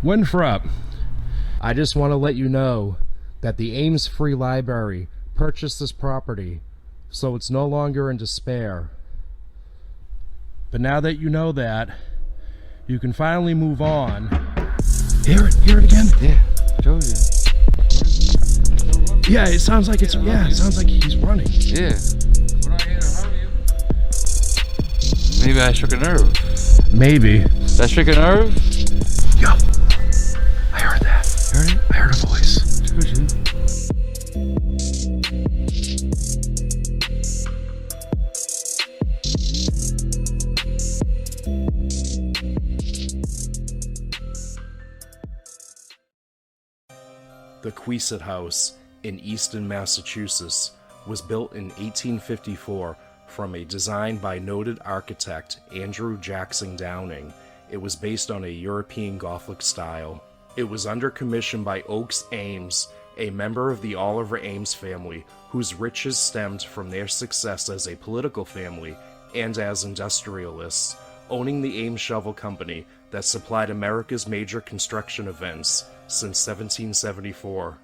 Winthrop, I just want to let you know that the Ames Free Library purchased this property, so it's no longer in despair. But now that you know that, you can finally move on. Hear it again? Yeah, told you. Yeah, it sounds like it's, it sounds like he's running. Yeah. Maybe I struck a nerve. Maybe. That struck a nerve? Yo, I heard that. Heard it? I heard a voice. Told you. The Queset House in Easton, Massachusetts was built in 1854 from a design by noted architect Andrew Jackson Downing. It was based on a European Gothic style. It was under commission by Oakes Ames, a member of the Oliver Ames family, whose riches stemmed from their success as a political family and as industrialists, owning the Ames Shovel Company that supplied America's major construction events since 1774.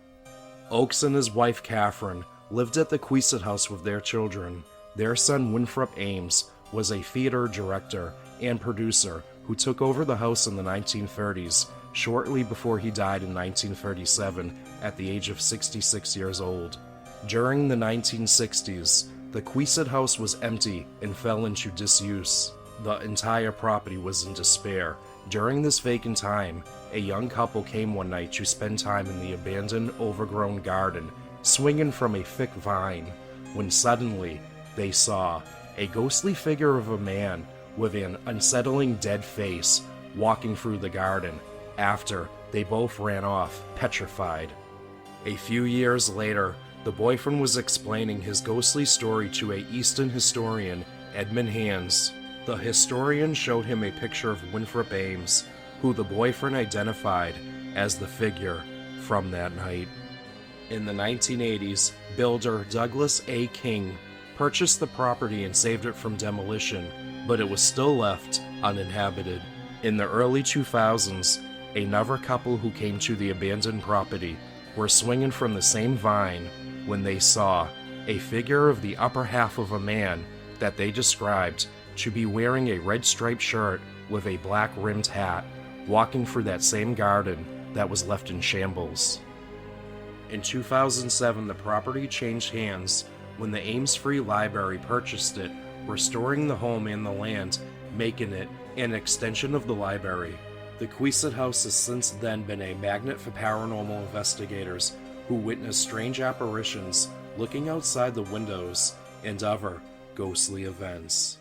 Oakes and his wife Catherine lived at the Queset House with their children. Their son Winthrop Ames was a theater director and producer who took over the house in the 1930s, shortly before he died in 1937 at the age of 66 years old. During the 1960s, the Queset House was empty and fell into disuse. The entire property was in despair. During this vacant time, a young couple came one night to spend time in the abandoned, overgrown garden, swinging from a thick vine, when suddenly they saw a ghostly figure of a man with an unsettling dead face walking through the garden. After, they both ran off, petrified. A few years later, the boyfriend was explaining his ghostly story to a Easton historian, Edmund Hands. The historian showed him a picture of Winthrop Ames, who the boyfriend identified as the figure from that night. In the 1980s, builder Douglas A. King purchased the property and saved it from demolition, but it was still left uninhabited. In the early 2000s, another couple who came to the abandoned property were swinging from the same vine when they saw a figure of the upper half of a man that they described to be wearing a red striped shirt with a black rimmed hat, walking through that same garden that was left in shambles. In 2007, the property changed hands when the Ames Free Library purchased it, restoring the home and the land, making it an extension of the library. The Queset House has since then been a magnet for paranormal investigators who witness strange apparitions looking outside the windows and other ghostly events.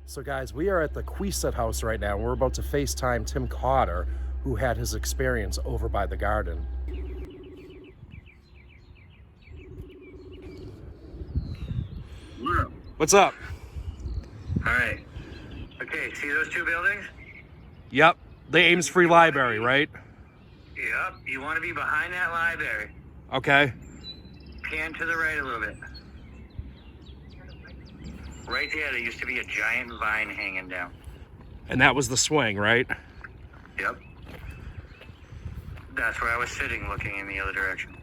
So guys, we are at the Queset House right now. We're about to FaceTime Tim Cotter, who had his experience over by the garden. What's up? Alright. Okay, see those two buildings? Yep, the Ames Free Library, right? Yep, you want to be behind that library. Okay. Pan to the right a little bit. Right there used to be a giant vine hanging down. And that was the swing, right? Yep. That's where I was sitting, looking in the other direction.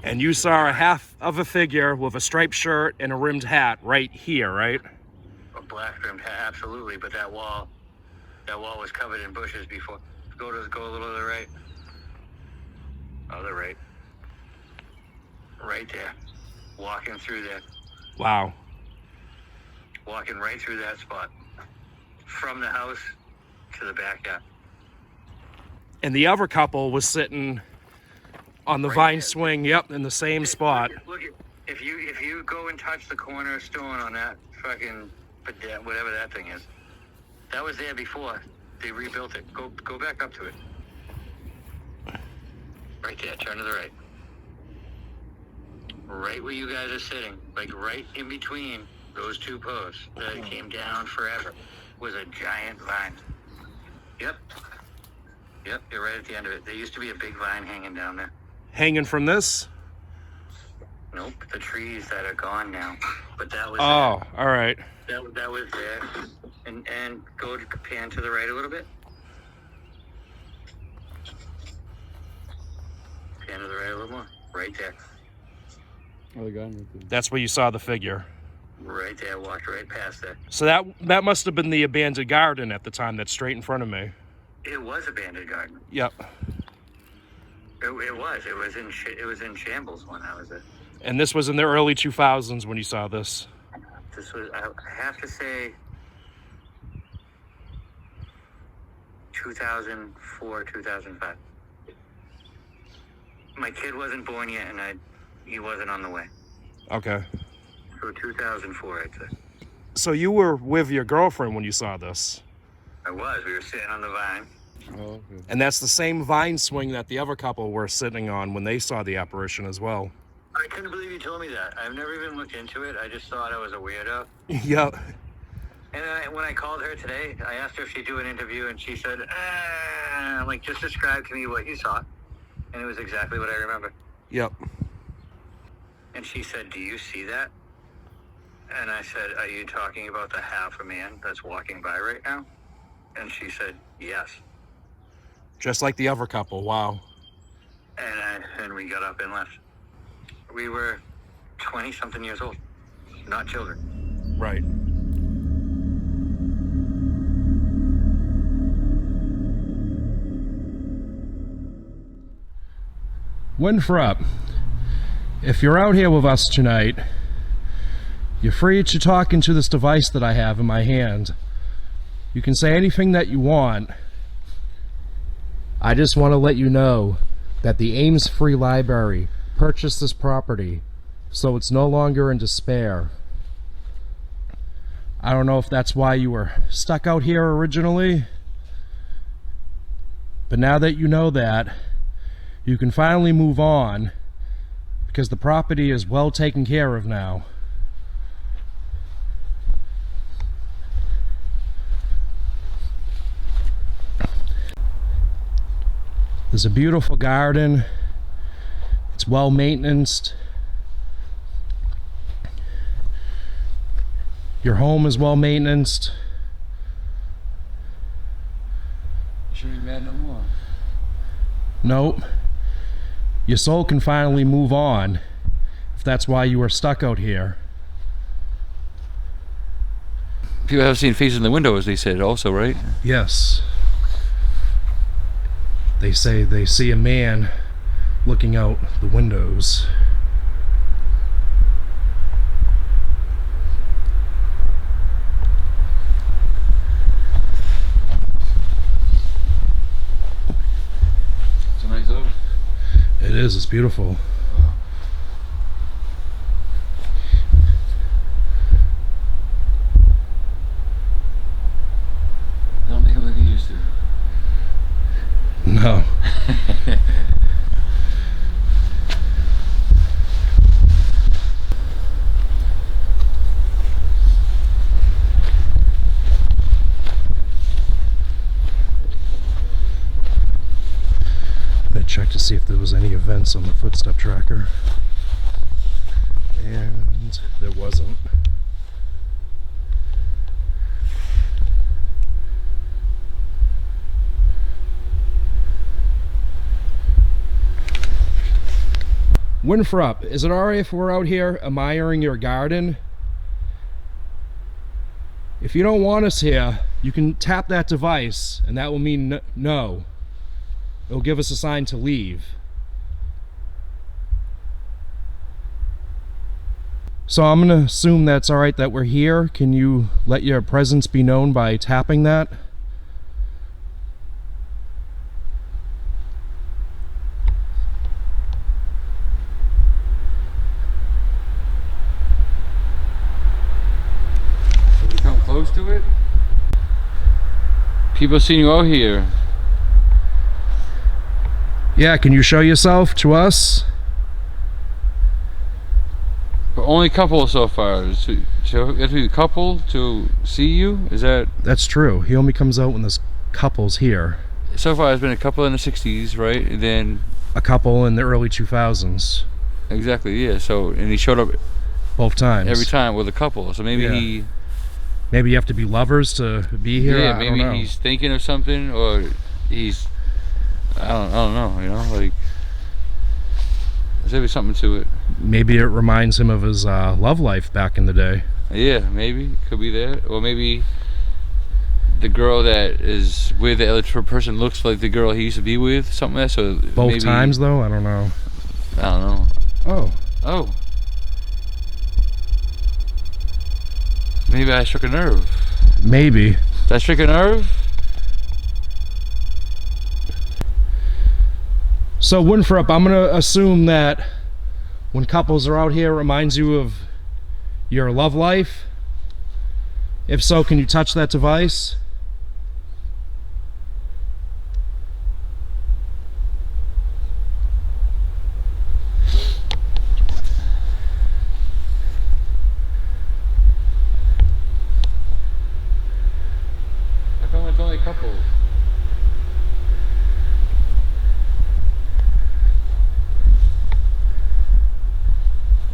And you saw a half of a figure with a striped shirt and a rimmed hat right here, right? A black rimmed hat, absolutely, but that wall was covered in bushes before. Go a little to the right. Oh, the right. Right there. Walking through there. Wow. Walking right through that spot. From the house to the backyard. And the other couple was sitting on the vine swing, yep, in the same spot. Look, if you go and touch the cornerstone on that fucking, whatever that thing is, that was there before. They rebuilt it. Go back up to it. Right there, turn to the right. Right where you guys are sitting, like right in between those two posts that came down forever, was a giant vine. Yep, you're right at the end of it. There used to be a big vine hanging down there. Hanging from this? Nope, the trees that are gone now. But that was all right. That was there. And go to pan to the right a little bit. Pan to the right a little more. Right there. Oh, the guy right there. That's where you saw the figure. Right there. Walked right past it. So that must have been the abandoned garden at the time. That's straight in front of me. It was abandoned garden. Yep. It was. It was in shambles when I was there. And this was in the early 2000s when you saw this. This was, I have to say, 2004, 2005. My kid wasn't born yet, and he wasn't on the way. Okay. So 2004, I'd say. So you were with your girlfriend when you saw this. I was. We were sitting on the vine. Oh, okay. And that's the same vine swing that the other couple were sitting on when they saw the apparition as well. I couldn't believe you told me that. I've never even looked into it. I just thought I was a weirdo. Yep. And when I called her today, I asked her if she'd do an interview, and she said, I'm like, just describe to me what you saw. And it was exactly what I remember. Yep. And she said, do you see that? And I said, are you talking about the half a man that's walking by right now? And she said, yes. Just like the other couple. Wow. And we got up and left. We were 20-something years old, not children. Right. Winthrop, if you're out here with us tonight, you're free to talk into this device that I have in my hand. You can say anything that you want. I just want to let you know that the Ames Free Library purchased this property, so it's no longer in despair. I don't know if that's why you were stuck out here originally, but now that you know that, you can finally move on, because the property is well taken care of now. There's a beautiful garden. It's well maintained. Your home is well maintained. You shouldn't be mad no more. Nope. Your soul can finally move on, if that's why you were stuck out here. People have seen faces in the window, as they said, also, right? Yes. They say they see a man looking out the windows. It's a nice house. It is, it's beautiful. I don't make it like he used to. No. I checked to see if there was any events on the footstep tracker, and there wasn't. Winthrop, is it alright if we're out here admiring your garden? If you don't want us here, you can tap that device, and that will mean no. It'll give us a sign to leave. So I'm going to assume that's alright that we're here. Can you let your presence be known by tapping that? Have you come close to it? People seen you out here. Yeah, can you show yourself to us? But only couple so far. So you have to be a couple to see you? Is that... That's true. He only comes out when there's couples here. So far there's been a couple in the 60s, right? And then... A couple in the early 2000s. Exactly, yeah. So, and he showed up Both times. every time with a couple. So maybe Yeah. he... Maybe you have to be lovers to be here. Yeah, I maybe don't know. he's thinking of something, or he's... I don't know, you know, like... There's gotta be something to it. Maybe it reminds him of his love life back in the day. Yeah, maybe. Could be that. Or maybe the girl that is with the other person looks like the girl he used to be with. Something like that. So Both maybe, times, though? I don't know. I don't know. Oh. Oh. Maybe I struck a nerve. Maybe. Did I strike a nerve? So, Winthrop, I'm going to assume that when couples are out here, it reminds you of your love life. If so, can you touch that device? How come it's only a couple?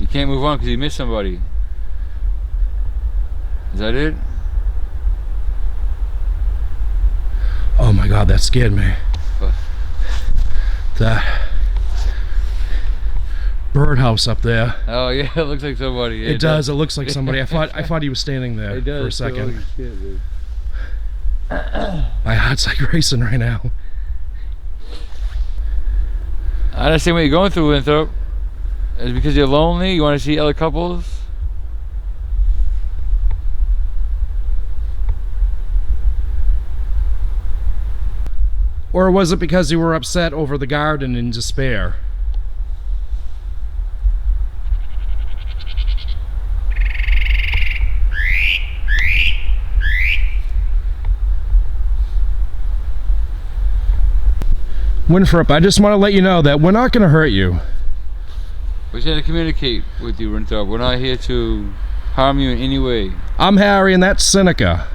You can't move on because you missed somebody. Is that it? Oh my God, that scared me. What? That birdhouse up there. Oh yeah, it looks like somebody. Yeah, It does. It looks like somebody. I thought he was standing there It does. for a second. Holy shit, dude. My heart's like racing right now. I understand what you're going through, Winthrop. Is it because you're lonely? You want to see other couples? Or was it because you were upset over the garden in despair? Winthrop, I just want to let you know that we're not going to hurt you. We're here to communicate with you, Winthrop. We're not here to harm you in any way. I'm Harry and that's Seneca.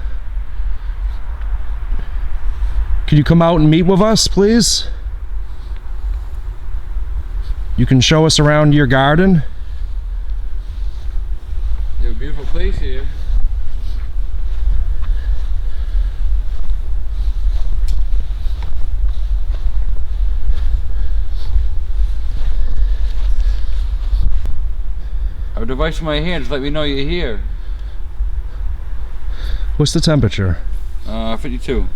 Can you come out and meet with us, please? You can show us around your garden. You have a beautiful place here. I have a device in my hand to let me know you're here. What's the temperature? 52.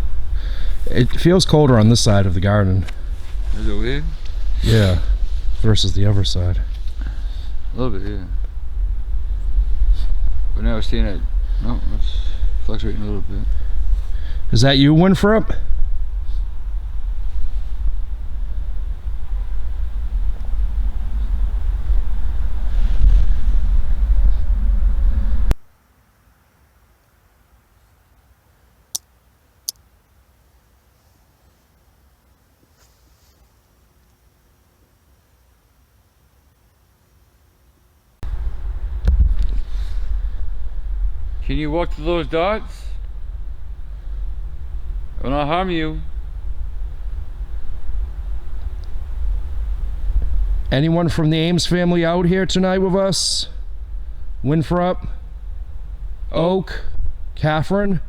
It feels colder on this side of the garden. Is it weird? Yeah, versus the other side. A little bit, yeah. But now we're seeing it. No, it's fluctuating a little bit. Is that you, Winthrop? Can you walk through those dots? I will not harm you. Anyone from the Ames family out here tonight with us? Winthrop? Oak? Catherine?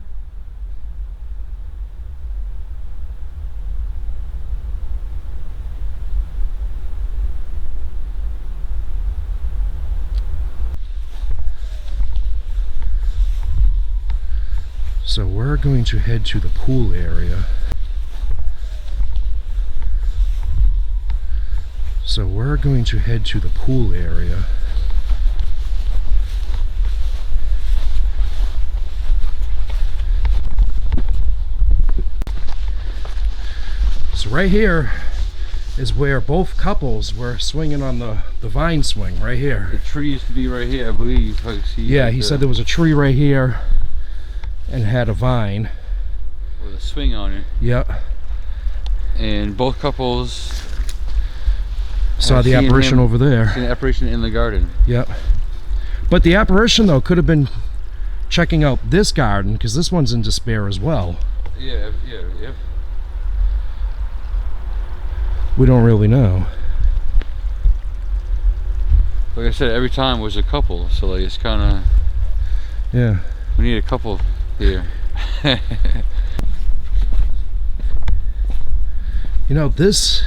So we're going to head to the pool area. So we're going to head to the pool area. So right here is where both couples were swinging on the vine swing, right here. The tree used to be right here, I believe. I see Yeah, he said there was a tree right here and had a vine. with a swing on it. Yep. And both couples Saw have the seen apparition him- over there. seen the apparition in the garden. Yep. But the apparition, though, could have been checking out this garden, because this one's in despair as well. Yeah. We don't really know. Like I said, every time was a couple, so like it's kind of, Yeah. we need a couple here. You know, this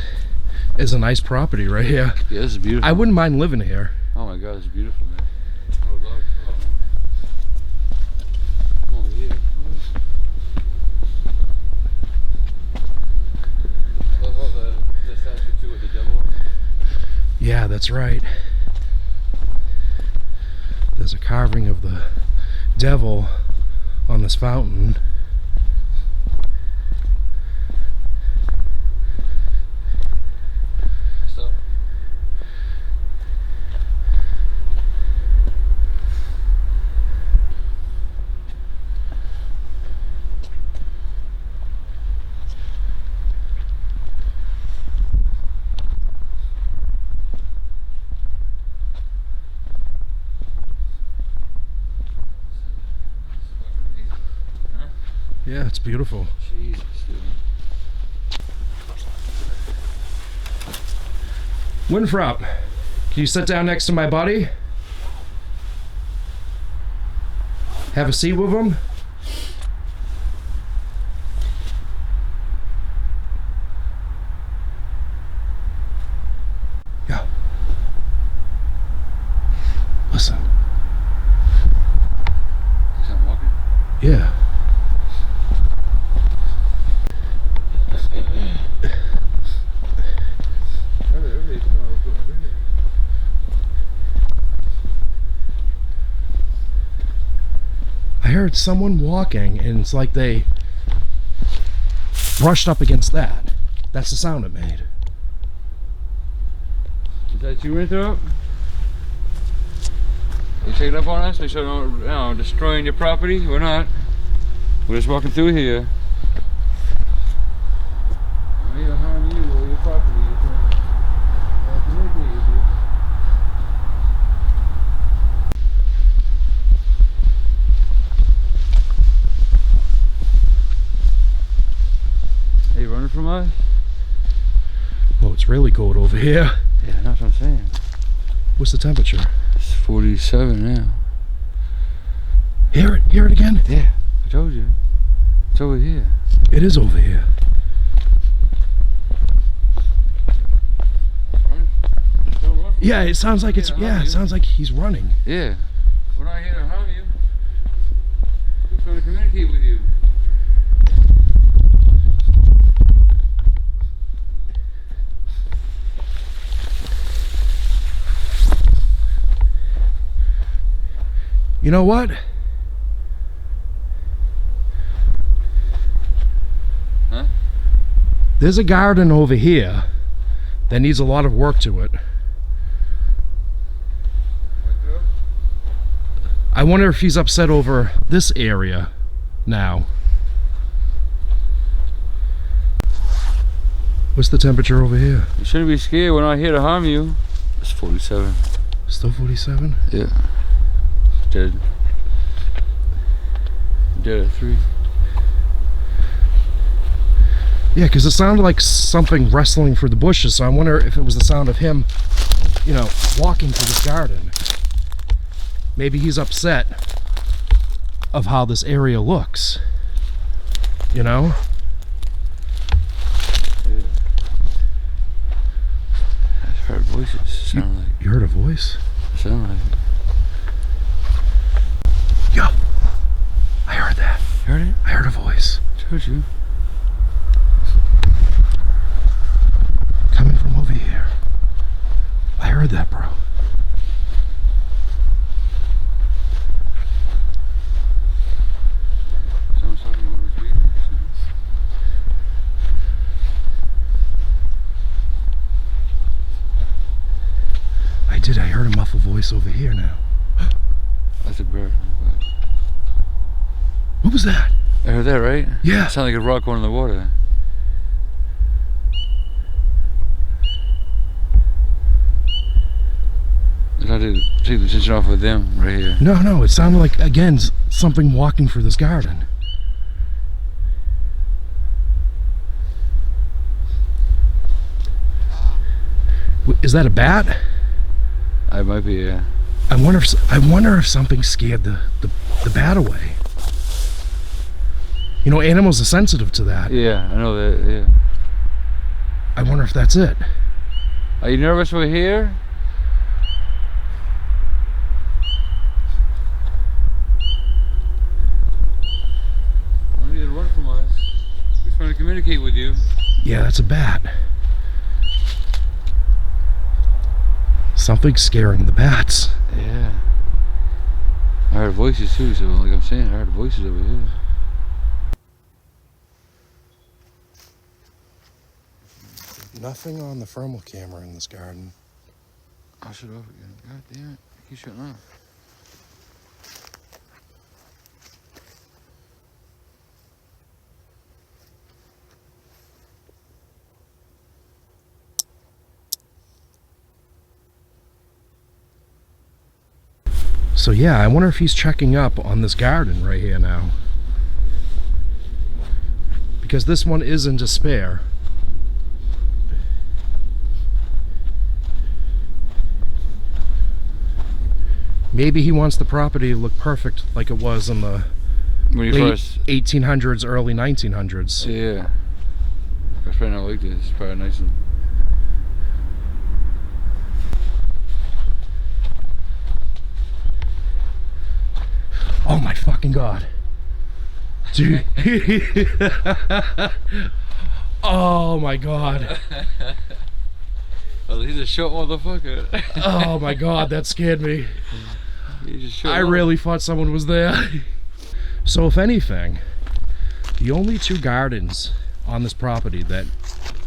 It's a nice property right here. Yeah, this is beautiful. I wouldn't mind living here. Oh my God, this is beautiful, man. I would love. Come over here. I love all the statue too with the devil. Yeah, that's right. There's a carving of the devil on this fountain. Stop. Yeah, it's beautiful. Jesus, dude. Winthrop, can you sit down next to my buddy? Have a seat with him? Yeah. Listen. He's not walking? Yeah. I heard someone walking, and it's like they brushed up against that. That's the sound it made. Is that you, Winthrop? You checking up on us? Make sure we're not destroying your property? We're not. We're just walking through here. I'm here to harm you or your property. You're trying to communicate with you. Are you running from us? Oh, it's really cold over here. Yeah, that's what I'm saying. What's the temperature? It's 47 now. Hear it again? Yeah, I told you. It's over here. It is over here. Don't run from Yeah, us. it sounds like it's, yeah, it sounds like he's running. Yeah. We're not here to harm you. We're trying to communicate with you. You know what? Huh? There's a garden over here that needs a lot of work to it. I wonder if he's upset over this area now. What's the temperature over here? You shouldn't be scared. We're not here to harm you. It's 47. Still 47? Yeah. Dead. Dead at 3. Yeah, because it sounded like something wrestling through the bushes, so I wonder if it was the sound of him, you know, walking through this garden. Maybe he's upset of how this area looks. You know? Yeah. I've heard voices. Sound like. You heard a voice? Sound like. Yo! I heard that. Heard it? I heard a voice. Told you. Coming from over here. I heard that, bro. Someone's talking over me. I did. I heard a muffled voice over here now. That's a bird. What was that? I heard that, right? Yeah. It sounded like a rock going in the water. I had to take the attention off of them right here. No, it sounded like, again, something walking through this garden. Is that a bat? I might be, yeah. I wonder if something scared the bat away. You know, animals are sensitive to that. Yeah, I know that, yeah. I wonder if that's it. Are you nervous we're here? Don't need to run from us. We're trying to communicate with you. Yeah, that's a bat. Something's scaring the bats. Yeah. I heard voices too, so like I'm saying, I heard voices over here. Nothing on the thermal camera in this garden. I'll shut off again. God damn it. Keep shutting off. So yeah, I wonder if he's checking up on this garden right here now. Because this one is in despair. Maybe he wants the property to look perfect like it was in the When you late first. 1800s, early 1900s. Yeah. It's probably not like this. It's probably nice and. Oh my fucking god. Dude. Oh my god. Oh, he's a short motherfucker. Oh my god, that scared me. He's a short I really thought someone was there. So if anything, the only two gardens on this property that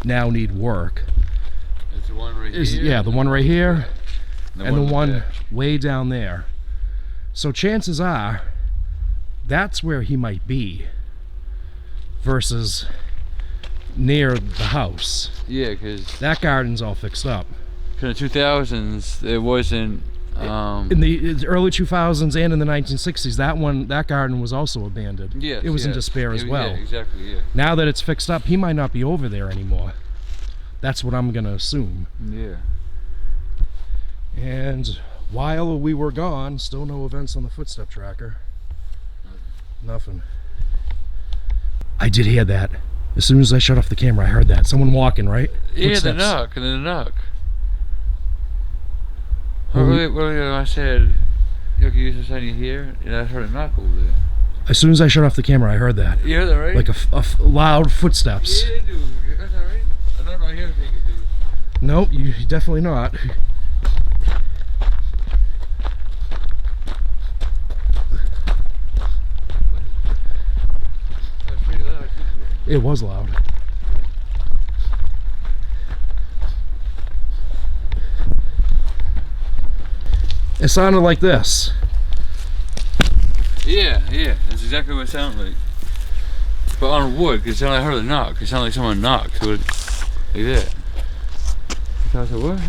now need work It's the one right is, here. yeah, the one right here and the one there. way down there. So chances are that's where he might be versus near the house. Yeah, because That garden's all fixed up. in the 2000s, it wasn't. In the early 2000s and in the 1960s, that garden was also abandoned. Yes, it was in yes. despair as well. Yeah, exactly, yeah. Now that it's fixed up, he might not be over there anymore. That's what I'm gonna assume. Yeah. And while we were gone, still no events on the footstep tracker. Nothing. I did hear that. As soon as I shut off the camera, I heard that. Someone walking, right? Yeah, the Footsteps. knock, and then the knock. Well, Well, I said, you can use this on you here, and I heard a knock over there. As soon as I shut off the camera, I heard that. You heard that, right? Like loud footsteps. Yeah, dude. That's all right. I don't know how you're thinking, dude. Nope, you definitely not. That's pretty loud, too. It was loud. It sounded like this. Yeah, that's exactly what it sounded like. But on wood, because I heard a knock. It sounded like someone knocked. Like that. So I said, what?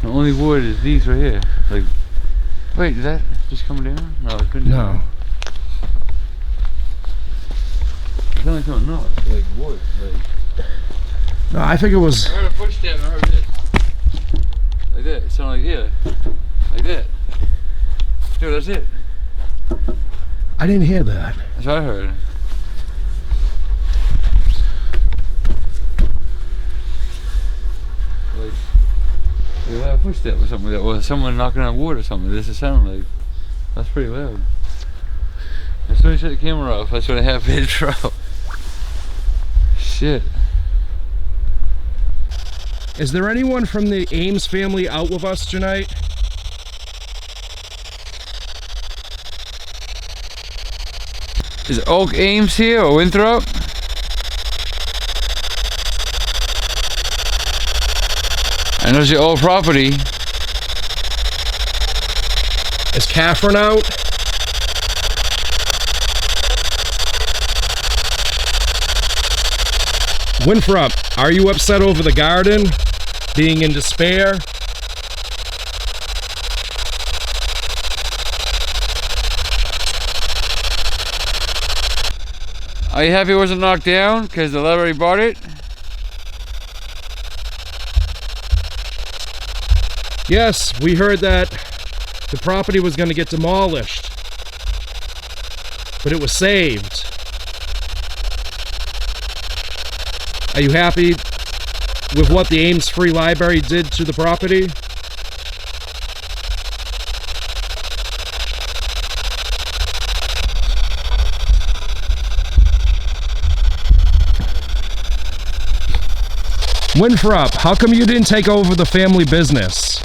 The only wood is these right here. Like, wait, is that just coming down? No, it's been down. No. It sounded like someone knocked. Like wood. Like. No, I think it was. I heard a footstep and I heard this. Like that. It sounded like, yeah. Like that. Dude, that's it. I didn't hear that. That's what I heard. Like a loud footstep or something like that, or someone knocking on wood or something. This is sounding like. That's pretty loud. As soon as I shut the camera off, that's what I have intro. Shit. Is there anyone from the Ames family out with us tonight? Is Oak Ames here or Winthrop? I know it's your old property. Is Catherine out? Winthrop, are you upset over the garden being in despair? Are you happy it wasn't knocked down because the lad already bought it? Yes, we heard that the property was going to get demolished, but it was saved. Are you happy with what the Ames Free Library did to the property? Winthrop, how come you didn't take over the family business?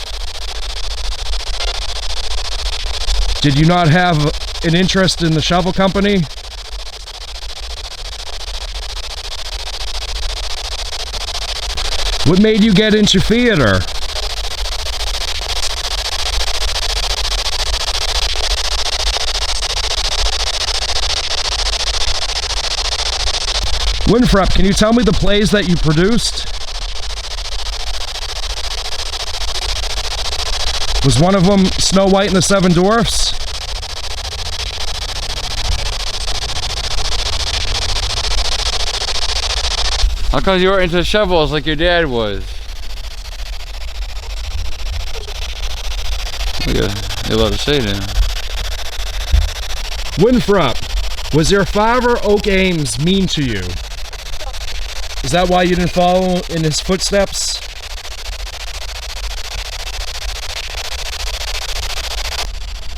Did you not have an interest in the shovel company? What made you get into theater? Winthrop, can you tell me the plays that you produced? Was one of them Snow White and the Seven Dwarfs? How come you weren't into shovels like your dad was? You're allowed to say that. Winthrop, was your father, Oak Ames, mean to you? Is that why you didn't follow in his footsteps?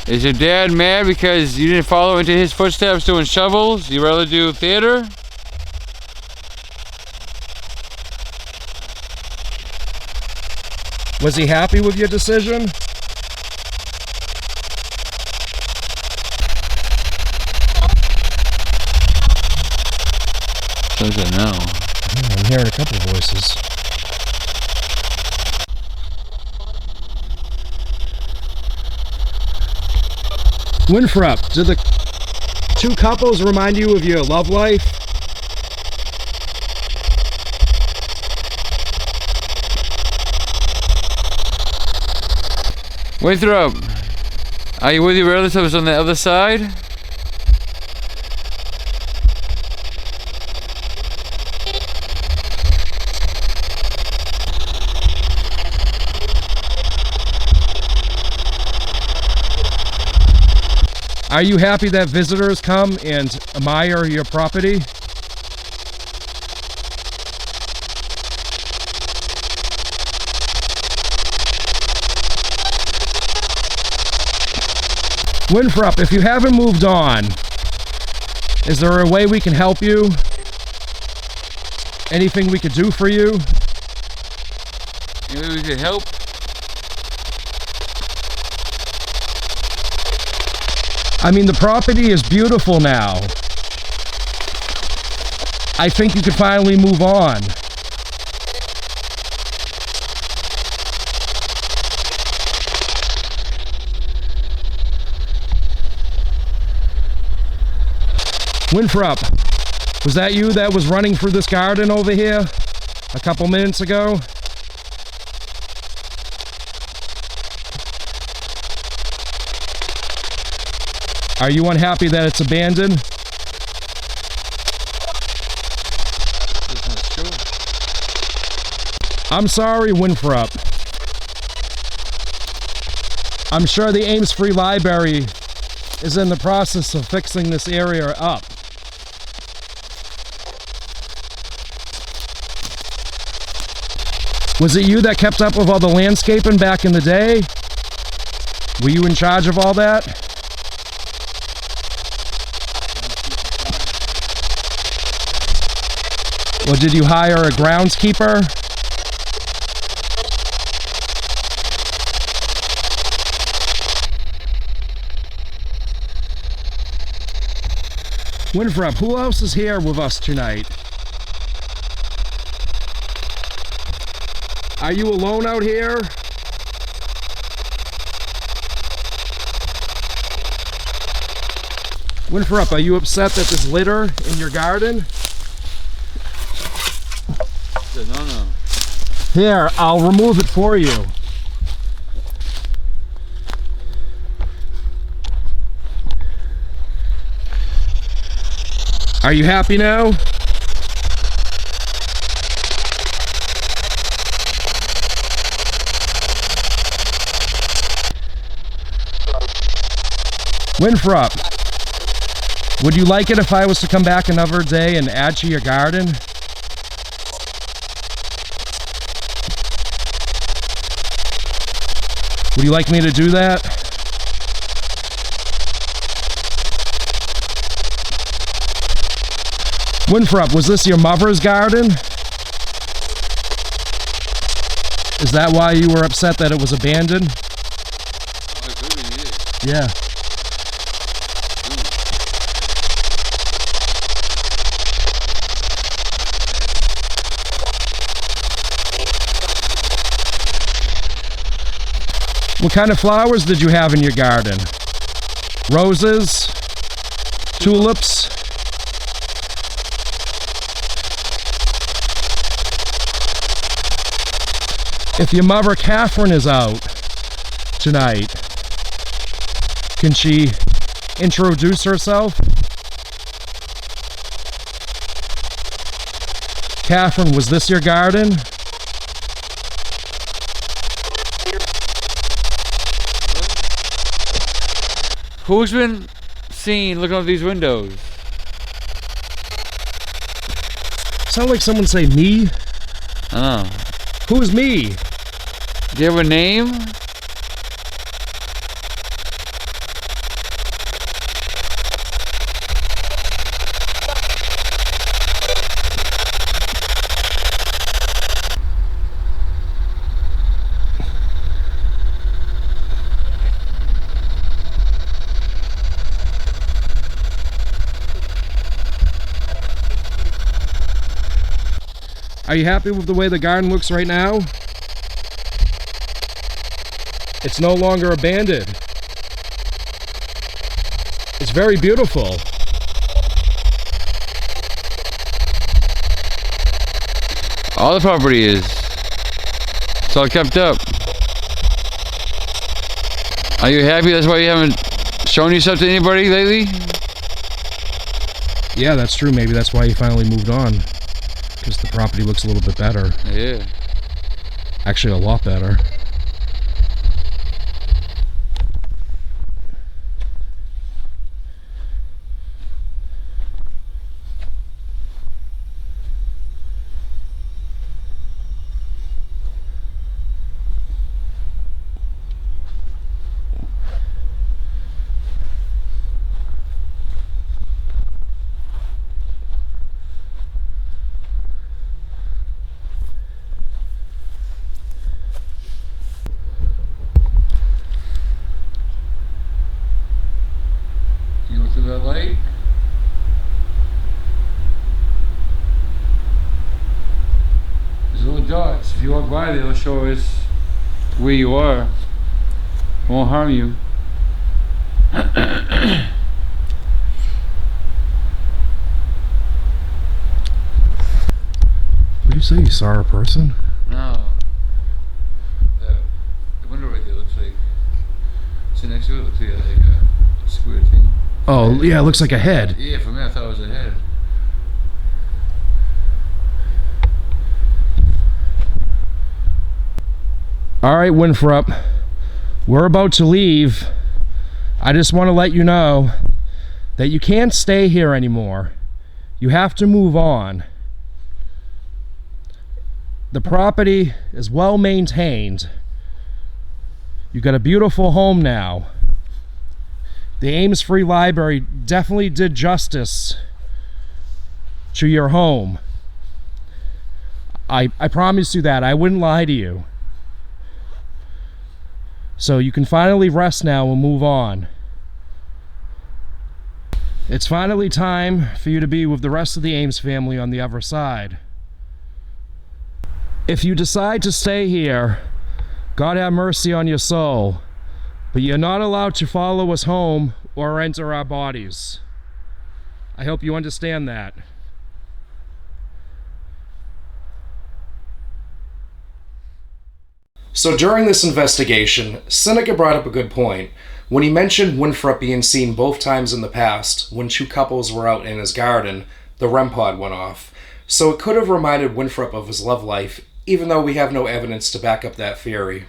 Is your dad mad because you didn't follow into his footsteps doing shovels? You rather do theater? Was he happy with your decision? Says it now. Yeah, I'm hearing a couple of voices. Winthrop, did the two couples remind you of your love life? Winthrop, are you with your relatives on the other side? Are you happy that visitors come and admire your property? Winthrop, if you haven't moved on, is there a way we can help you? Anything we could do for you? Maybe we could help. I mean, the property is beautiful now. I think you could finally move on. Winthrop, was that you that was running through this garden over here a couple minutes ago? Are you unhappy that it's abandoned? I'm sorry, Winthrop. I'm sure the Ames Free Library is in the process of fixing this area up. Was it you that kept up with all the landscaping back in the day? Were you in charge of all that? Or did you hire a groundskeeper? Winthrop, who else is here with us tonight? Are you alone out here? Winthrop, are you upset that there's litter in your garden? No. Here, I'll remove it for you. Are you happy now? Winthrop, would you like it if I was to come back another day and add to your garden? Would you like me to do that? Winthrop, was this your mother's garden? Is that why you were upset that it was abandoned? Oh, it could be, Yeah. What kind of flowers did you have in your garden? Roses? Tulips? If your mother Catherine is out tonight, can she introduce herself? Catherine, was this your garden? Who's been seen looking out these windows? Sound like someone say me? Oh. Who's me? Do you have a name? Are you happy with the way the garden looks right now? It's no longer abandoned. It's very beautiful. All the property is. It's all kept up. Are you happy that's why you haven't shown yourself to anybody lately? Yeah, that's true. Maybe that's why you finally moved on. Because the property looks a little bit better. Yeah. Actually, a lot better. You go through that light? There's little dots. If you walk by, they'll show us where you are. Won't harm you. Would you say you saw a person? No. The window right there looks like. See next to it looks like a square thing. Oh, yeah, it looks like a head. Yeah, for me I thought it was a head. All right, Winthrop. We're about to leave. I just want to let you know that you can't stay here anymore. You have to move on. The property is well maintained. You've got a beautiful home now. The Ames Free Library definitely did justice to your home. I promise you that. I wouldn't lie to you. So you can finally rest now and move on. It's finally time for you to be with the rest of the Ames family on the other side. If you decide to stay here, God have mercy on your soul, but you're not allowed to follow us home or enter our bodies. I hope you understand that. So during this investigation, Seneca brought up a good point when he mentioned Winthrop being seen both times in the past. When two couples were out in his garden, the REM pod went off. So it could have reminded Winthrop of his love life, even though we have no evidence to back up that theory.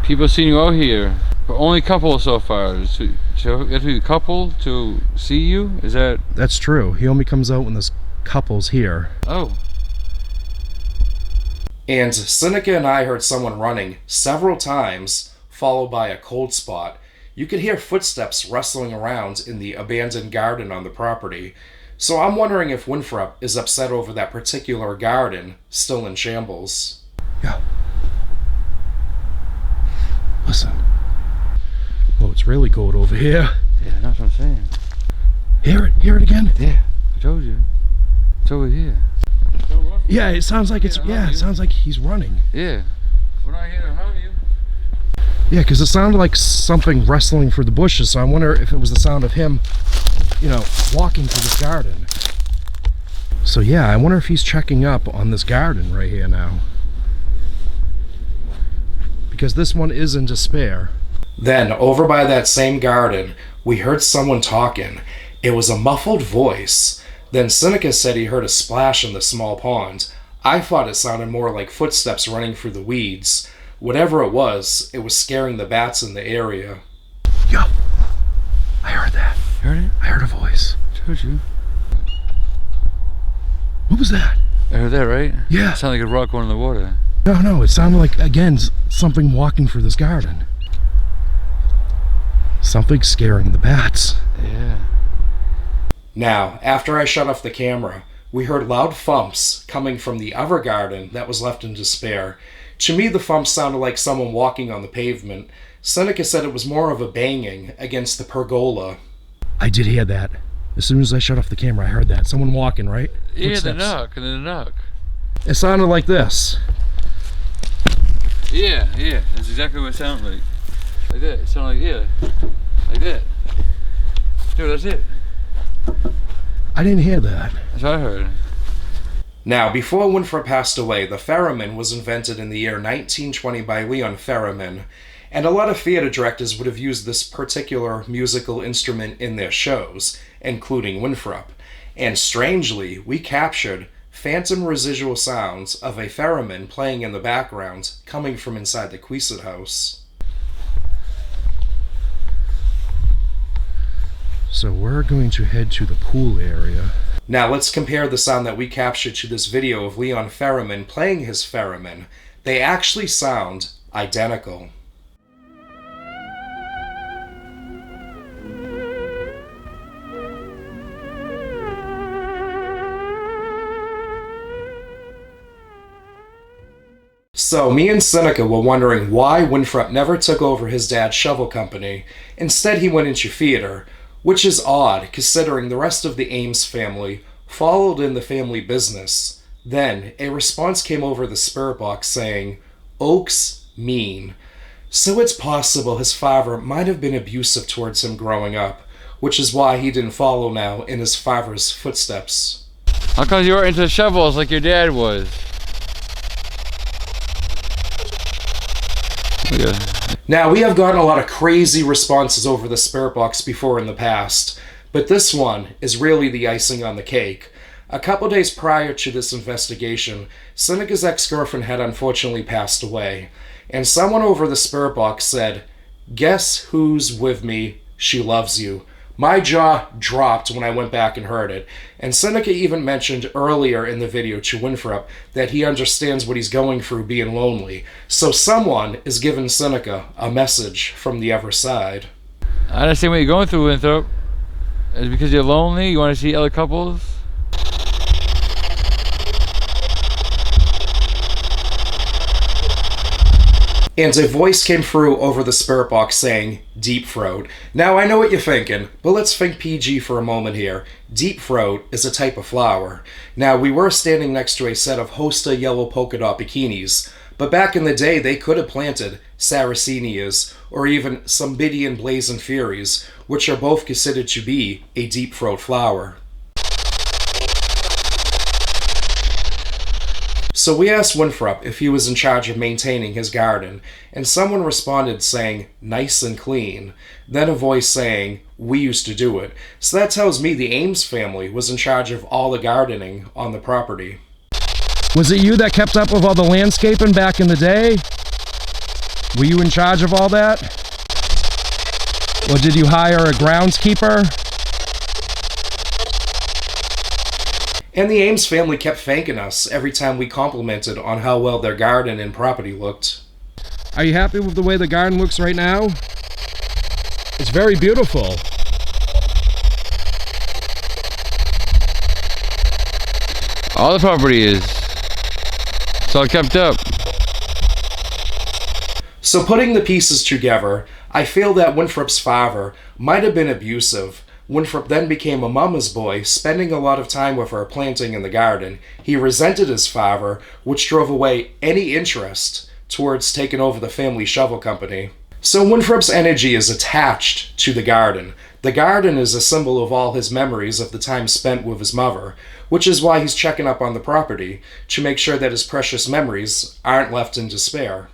People seen you out here, but only couple so far. So you have to be a couple to see you? Is that... That's true. He only comes out when there's couples here. Oh. And Seneca and I heard someone running several times followed by a cold spot. You could hear footsteps rustling around in the abandoned garden on the property. So I'm wondering if Winthrop is upset over that particular garden still in shambles. Yeah. Listen. Oh, it's really cold over here. Yeah, that's what I'm saying. Hear it again? Yeah, I told you. It's over here. Yeah, it sounds like it sounds like he's running. Yeah. We're not here to harm you. Yeah, because it sounded like something wrestling through the bushes, so I wonder if it was the sound of him, walking through this garden. So yeah, I wonder if he's checking up on this garden right here now. Because this one is in despair. Then, over by that same garden, we heard someone talking. It was a muffled voice. Then Seneca said he heard a splash in the small pond. I thought it sounded more like footsteps running through the weeds. Whatever it was scaring the bats in the area. Yo, I heard that. You heard it? I heard a voice. I told you. What was that? I heard that, right? Yeah. It sounded like a rock going in the water. No, it sounded like, again, something walking through this garden. Something scaring the bats. Yeah. Now, after I shut off the camera, we heard loud thumps coming from the other garden that was left in despair. To me, the thumps sounded like someone walking on the pavement. Seneca said it was more of a banging against the pergola. I did hear that. As soon as I shut off the camera, I heard that. Someone walking, right? Yeah, Footsteps. the knock, and then the knock. It sounded like this. Yeah, that's exactly what it sounded like. Like that, it sounded like that. Dude, that's it. I didn't hear that. That's what I heard. Now, before Winthrop passed away, the theremin was invented in the year 1920 by Leon Theremin, and a lot of theater directors would have used this particular musical instrument in their shows, including Winthrop. And strangely, we captured phantom residual sounds of a theremin playing in the background coming from inside the Queset house. So we're going to head to the pool area. Now let's compare the sound that we captured to this video of Leon Theremin playing his theremin. They actually sound identical. So me and Seneca were wondering why Winthrop never took over his dad's shovel company. Instead he went into theater, which is odd considering the rest of the Ames family followed in the family business. Then a response came over the spirit box saying, "Oak's mean." So it's possible his father might have been abusive towards him growing up, which is why he didn't follow now in his father's footsteps. How come you weren't into shovels like your dad was? Yeah. Now, we have gotten a lot of crazy responses over the spirit box before in the past, but this one is really the icing on the cake. A couple days prior to this investigation, Seneca's ex-girlfriend had unfortunately passed away, and someone over the spirit box said, "Guess who's with me? She loves you." My jaw dropped when I went back and heard it, and Seneca even mentioned earlier in the video to Winthrop that he understands what he's going through being lonely. So someone is giving Seneca a message from the other side. I understand what you're going through, Winthrop. Is it because you're lonely? You want to see other couples? And a voice came through over the spirit box saying, "Deep throat." Now I know what you're thinking, but let's think PG for a moment here. Deep throat is a type of flower. Now we were standing next to a set of Hosta yellow polka dot bikinis, but back in the day they could have planted Sarracenias or even Cymbidium blazing furies, which are both considered to be a deep throat flower. So we asked Winthrop if he was in charge of maintaining his garden, and someone responded saying, "Nice and clean." Then a voice saying, "We used to do it." So that tells me the Ames family was in charge of all the gardening on the property. Was it you that kept up with all the landscaping back in the day? Were you in charge of all that? Or did you hire a groundskeeper? And the Ames family kept thanking us every time we complimented on how well their garden and property looked. Are you happy with the way the garden looks right now? It's very beautiful. All the property is. It's all kept up. So putting the pieces together, I feel that Winthrop's father might have been abusive. Winthrop then became a mama's boy, spending a lot of time with her planting in the garden. He resented his father, which drove away any interest towards taking over the family shovel company. So Winthrop's energy is attached to the garden. The garden is a symbol of all his memories of the time spent with his mother, which is why he's checking up on the property, to make sure that his precious memories aren't left in despair.